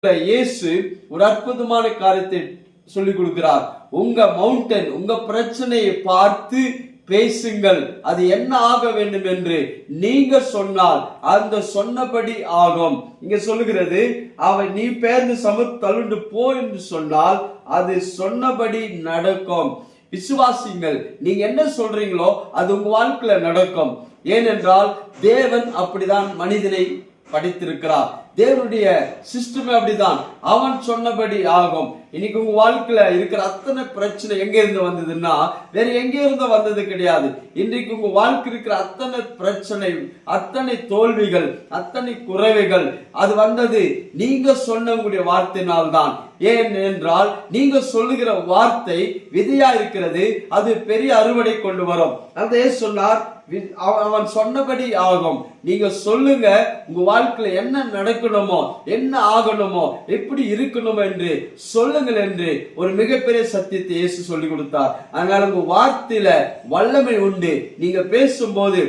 இயேசு ஒரு அற்புதமான காரியத்தை சொல்லிக் கொடுக்கிறார். உங்க மவுண்டன், உங்க பிரச்சனையை பார்த்து பேசுங்கள். அது என்ன ஆக வேண்டும் என்று நீங்க சொன்னால் அந்த சொன்னபடி ஆகும். இங்க சொல்லுகிறது, அவன் நீ பெயர்ந்து தள்ளுண்டு போ என்று சொன்னால் அது சொன்னபடி நடக்கும். விசுவாசிங்கள், நீங்க என்ன சொல்றீங்களோ அது உங்க வாழ்க்கையில நடக்கும். ஏனென்றால் தேவன் அப்படிதான் மனிதனை படைத்திருக்கிறார். தேவனுடைய சிஸ்டமே அப்படிதான். அவன் சொன்னபடி ஆகும். இன்னைக்கு உங்க வாழ்க்கையில இருக்கிற அத்தனை பிரச்சனை எங்க இருந்து வந்ததுன்னா வேற எங்க இருந்து வந்தது கிடையாது. இன்றைக்கு உங்க வாழ்க்கை இருக்கிற அத்தனை பிரச்சனை, அத்தனை தோல்விகள், அத்தனை குறைவுகள் அது வந்தது நீங்க சொன்ன உங்களுடைய வார்த்தையினால்தான். ஏன் என்றால் நீங்க சொல்லுகிற வார்த்தை விதையா இருக்கிறது, அது பெரிய அறுவடை கொண்டு வரும். அதே சொன்னார், அவன் சொன்னபடி ஆகும். நீங்க சொல்லுங்க, உங்க வாழ்க்கையில என்ன நடக்கணுமோ, என்ன ஆகணுமோ, எப்படி இருக்கணுமோ என்று சொல்லுங்கள் என்று ஒரு மிகப்பெரிய சத்தியத்தை இயேசு சொல்லி கொடுத்தார். அதனால உங்க வார்த்தையில வல்லமை உண்டு. நீங்க பேசும்போது